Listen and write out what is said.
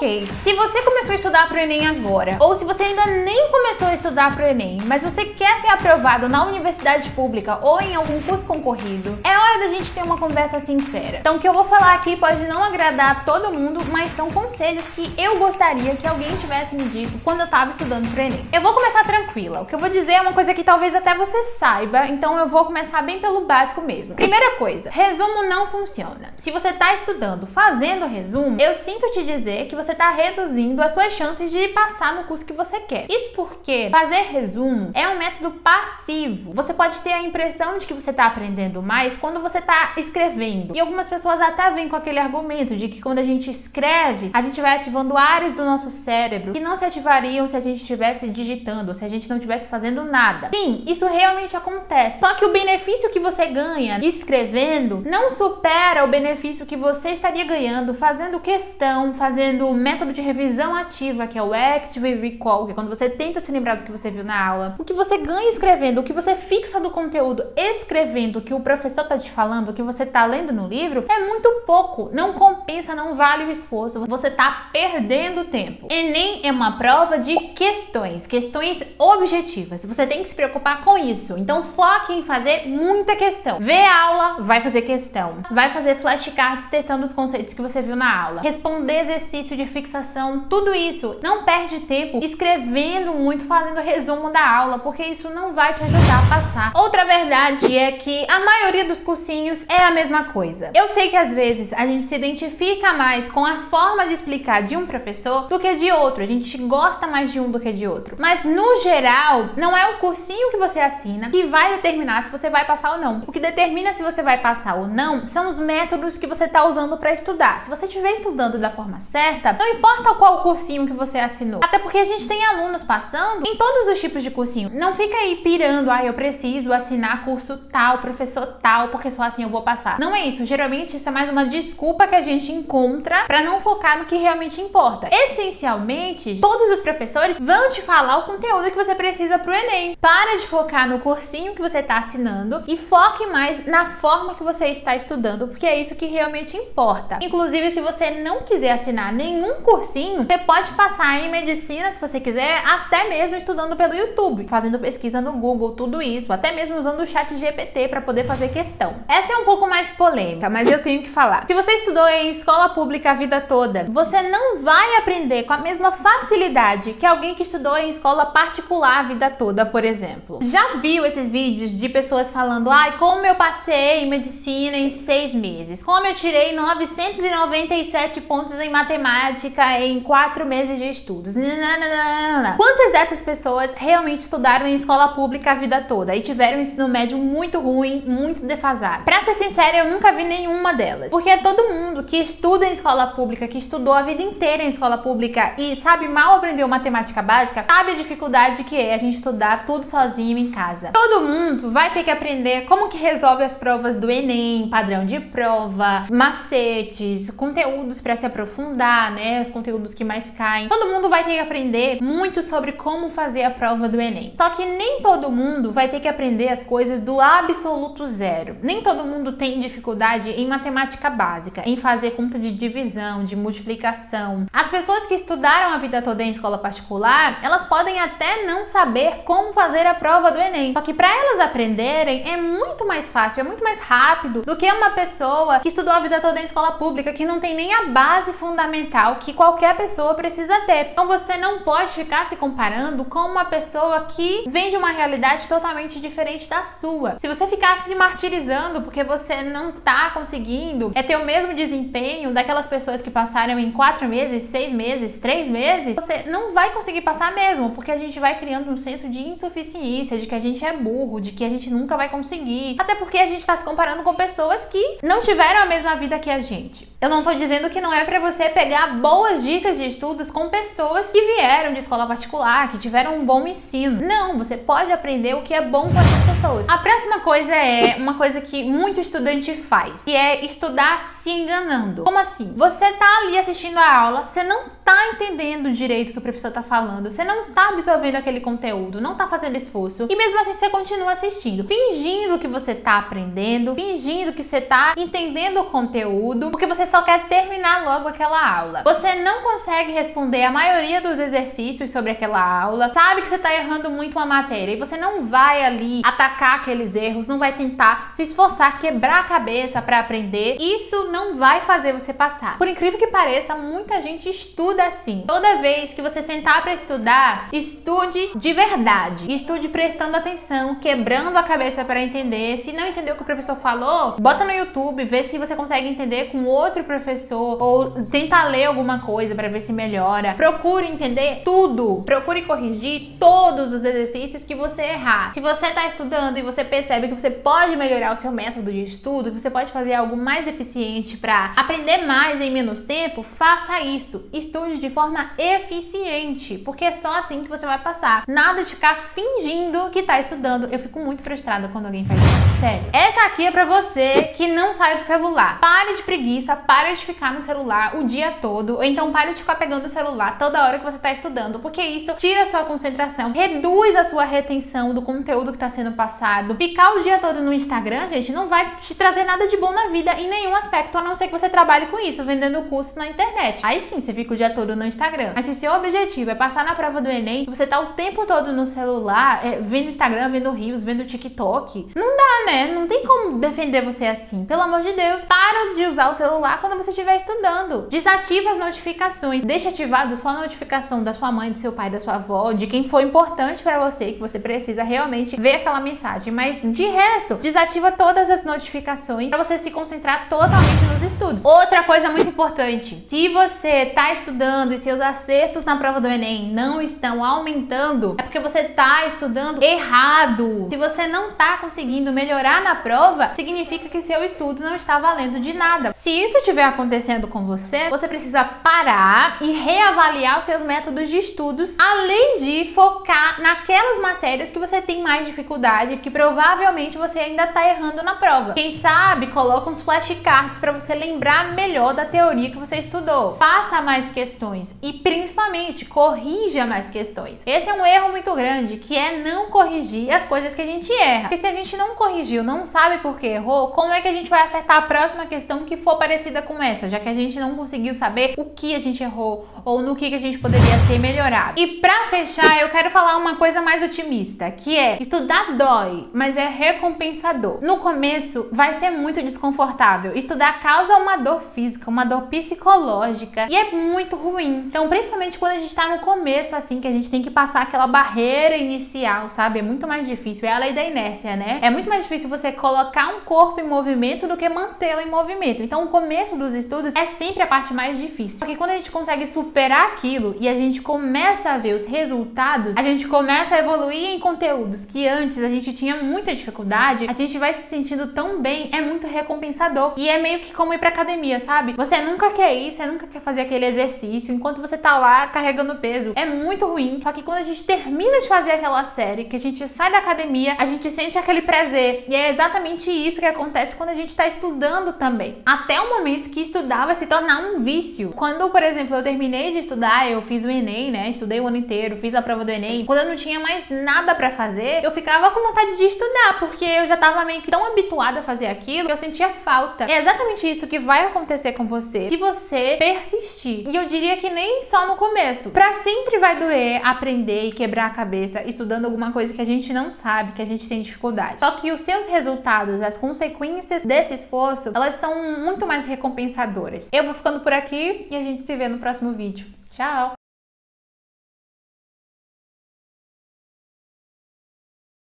Ok, se você começou a estudar para o Enem agora, ou se você ainda nem começou a estudar para o Enem, mas você quer ser aprovado na universidade pública ou em algum curso concorrido, é hora da gente ter uma conversa sincera. Então o que eu vou falar aqui pode não agradar a todo mundo, mas são conselhos que eu gostaria que alguém tivesse me dito quando eu estava estudando para o Enem. Eu vou começar tranquila, o que eu vou dizer é uma coisa que talvez até você saiba, então eu vou começar bem pelo básico mesmo. Primeira coisa, resumo não funciona. Se você está estudando fazendo resumo, eu sinto te dizer que você está reduzindo as suas chances de passar no curso que você quer. Isso porque fazer resumo é um método passivo. Você pode ter a impressão de que você está aprendendo mais quando você está escrevendo. E algumas pessoas até vêm com aquele argumento de que quando a gente escreve, a gente vai ativando áreas do nosso cérebro que não se ativariam se a gente estivesse digitando, se a gente não estivesse fazendo nada. Sim, isso realmente acontece. Só que o benefício que você ganha escrevendo não supera o benefício que você estaria ganhando fazendo questão, fazendo o método de revisão ativa, que é o Active Recall, que é quando você tenta se lembrar do que você viu na aula. O que você ganha escrevendo, o que você fixa do conteúdo escrevendo, o que o professor está te falando, o que você está lendo no livro, é muito pouco. Não compensa, não vale o esforço. Você está perdendo tempo. Enem é uma prova de questões objetivas. Você tem que se preocupar com isso. Então foque em fazer muita questão. Vê a aula, vai fazer questão. Vai fazer flashcards testando os conceitos que você viu na aula. Responder exercício de fixação, tudo isso. Não perde tempo escrevendo muito, fazendo resumo da aula, porque isso não vai te ajudar a passar. Outra verdade é que a maioria dos cursinhos é a mesma coisa. Eu sei que às vezes a gente se identifica mais com a forma de explicar de um professor do que de outro. A gente gosta mais de um do que de outro. Mas no geral, não é o cursinho que você assina que vai determinar se você vai passar ou não. O que determina se você vai passar ou não são os métodos que você está usando para estudar. Se você estiver estudando da forma certa, não importa qual cursinho que você assinou. Até porque a gente tem alunos passando em todos os tipos de cursinho. Não fica aí pirando, eu preciso assinar curso tal, professor tal, porque só assim eu vou passar. Não é isso. Geralmente isso é mais uma desculpa que a gente encontra para não focar no que realmente importa. Essencialmente, todos os professores vão te falar o conteúdo que você precisa pro Enem. Para de focar no cursinho que você está assinando e foque mais na forma que você está estudando, porque é isso que realmente importa. Inclusive, se você não quiser assinar nenhum cursinho, você pode passar em medicina, se você quiser, até mesmo estudando pelo YouTube, fazendo pesquisa no Google, tudo isso, até mesmo usando o ChatGPT para poder fazer questão. Essa é um pouco mais polêmica, mas eu tenho que falar. Se você estudou em escola pública a vida toda, você não vai aprender com a mesma facilidade que alguém que estudou em escola particular a vida toda, por exemplo. Já viu esses vídeos de pessoas falando, como eu passei em medicina em 6 meses? Como eu tirei 997 pontos em matemática em 4 meses de estudos? Quantas dessas pessoas realmente estudaram em escola pública a vida toda e tiveram um ensino médio muito ruim, muito defasado? Pra ser sincera, eu nunca vi nenhuma delas. Porque todo mundo que estuda em escola pública, que estudou a vida inteira em escola pública e sabe mal aprender matemática básica, sabe a dificuldade que é a gente estudar tudo sozinho em casa. Todo mundo vai ter que aprender como que resolve as provas do Enem, padrão de prova, macetes, conteúdos para se aprofundar, né? Os conteúdos que mais caem. Todo mundo vai ter que aprender muito sobre como fazer a prova do Enem. Só que nem todo mundo vai ter que aprender as coisas do absoluto zero. Nem todo mundo tem dificuldade em matemática básica, em fazer conta de divisão, de multiplicação. As pessoas que estudaram a vida toda em escola particular, elas podem até não saber como fazer a prova do Enem. Só que para elas aprenderem é muito mais fácil, é muito mais rápido do que uma pessoa que estudou a vida toda em escola pública, que não tem nem a base fundamental que qualquer pessoa precisa ter. Então você não pode ficar se comparando com uma pessoa que vem de uma realidade totalmente diferente da sua. Se você ficar se martirizando porque você não tá conseguindo ter o mesmo desempenho daquelas pessoas que passaram em 4 meses, 6 meses, 3 meses, você não vai conseguir passar mesmo, porque a gente vai criando um senso de insuficiência, de que a gente é burro, de que a gente nunca vai conseguir. Até porque a gente tá se comparando com pessoas que não tiveram a mesma vida que a gente. Eu não tô dizendo que não é pra você pegar boas dicas de estudos com pessoas que vieram de escola particular, que tiveram um bom ensino. Não, você pode aprender o que é bom com essas pessoas. A próxima coisa é uma coisa que muito estudante faz, que é estudar se enganando. Como assim? Você tá ali assistindo a aula, você não tá tá entendendo direito o que o professor tá falando, você não tá absorvendo aquele conteúdo, não tá fazendo esforço, e mesmo assim você continua assistindo, fingindo que você tá aprendendo, fingindo que você tá entendendo o conteúdo, porque você só quer terminar logo aquela aula. Você não consegue responder a maioria dos exercícios sobre aquela aula, sabe que você tá errando muito uma matéria, e você não vai ali atacar aqueles erros, não vai tentar se esforçar, quebrar a cabeça para aprender. Isso não vai fazer você passar. Por incrível que pareça, muita gente estuda assim. Toda vez que você sentar para estudar, estude de verdade, estude prestando atenção, quebrando a cabeça para entender. Se não entendeu o que o professor falou, bota no YouTube, vê se você consegue entender com outro professor, ou tenta ler alguma coisa para ver se melhora. Procure entender tudo, procure corrigir todos os exercícios que você errar. Se você está estudando e você percebe que você pode melhorar o seu método de estudo, que você pode fazer algo mais eficiente para aprender mais em menos tempo, faça isso. Estude de forma eficiente, porque é só assim que você vai passar. Nada de ficar fingindo que tá estudando. Eu fico muito frustrada quando alguém faz isso, sério. Essa aqui é pra você que não sai do celular. Pare de preguiça, pare de ficar no celular o dia todo, ou então pare de ficar pegando o celular toda hora que você tá estudando, porque isso tira a sua concentração, reduz a sua retenção do conteúdo que tá sendo passado. Ficar o dia todo no Instagram, gente, não vai te trazer nada de bom na vida em nenhum aspecto, a não ser que você trabalhe com isso, vendendo curso na internet. Aí sim, você fica o dia todo no Instagram. Mas se seu objetivo é passar na prova do Enem, você tá o tempo todo no celular, vendo Instagram, vendo Reels, vendo TikTok, não dá, né? Não tem como defender você assim. Pelo amor de Deus, para de usar o celular quando você estiver estudando. Desativa as notificações. Deixa ativado só a notificação da sua mãe, do seu pai, da sua avó, de quem for importante pra você, que você precisa realmente ver aquela mensagem. Mas de resto, desativa todas as notificações pra você se concentrar totalmente nos estudos. Outra coisa muito importante, se você tá estudando e seus acertos na prova do Enem não estão aumentando, é porque você tá estudando errado. Se você não tá conseguindo melhorar na prova, significa que seu estudo não está valendo de nada. Se isso estiver acontecendo com você, você precisa parar e reavaliar os seus métodos de estudos, além de focar naquelas matérias que você tem mais dificuldade, que provavelmente você ainda tá errando na prova. Quem sabe, coloca uns flashcards para você lembrar melhor da teoria que você estudou. Faça mais questões e principalmente corrija mais questões. Esse é um erro muito grande, que é não corrigir as coisas que a gente erra. Porque se a gente não corrigiu, não sabe por que errou, como é que a gente vai acertar a próxima questão que for parecida com essa, já que a gente não conseguiu saber o que a gente errou ou no que a gente poderia ter melhorado. E pra fechar, eu quero falar uma coisa mais otimista, que é: estudar dói, mas é recompensador. No começo vai ser muito desconfortável. Estudar causa uma dor física, uma dor psicológica, e é muito ruim. Então, principalmente quando a gente tá no começo, assim, que a gente tem que passar aquela barreira inicial, sabe? É muito mais difícil. É a lei da inércia, né? É muito mais difícil você colocar um corpo em movimento do que mantê-lo em movimento. Então, o começo dos estudos é sempre a parte mais difícil. Porque quando a gente consegue superar aquilo e a gente começa a ver os resultados, a gente começa a evoluir em conteúdos que antes a gente tinha muita dificuldade, a gente vai se sentindo tão bem, é muito recompensador. E é meio que como ir pra academia, sabe? Você nunca quer ir, você nunca quer fazer aquele exercício enquanto você tá lá carregando peso. É muito ruim. Só que quando a gente termina de fazer aquela série, que a gente sai da academia, a gente sente aquele prazer. E é exatamente isso que acontece quando a gente tá estudando também. Até o momento que estudar vai se tornar um vício. Quando, por exemplo, eu terminei de estudar, eu fiz o Enem, né? Estudei o ano inteiro, fiz a prova do Enem. Quando eu não tinha mais nada pra fazer, eu ficava com vontade de estudar, porque eu já tava meio que tão habituada a fazer aquilo que eu sentia falta. É exatamente isso que vai acontecer com você se você persistir. E eu diria que nem só no começo. Pra sempre vai doer aprender e quebrar a cabeça estudando alguma coisa que a gente não sabe, que a gente tem dificuldade. Só que os seus resultados, as consequências desse esforço, elas são muito mais recompensadoras. Eu vou ficando por aqui e a gente se vê no próximo vídeo. Tchau!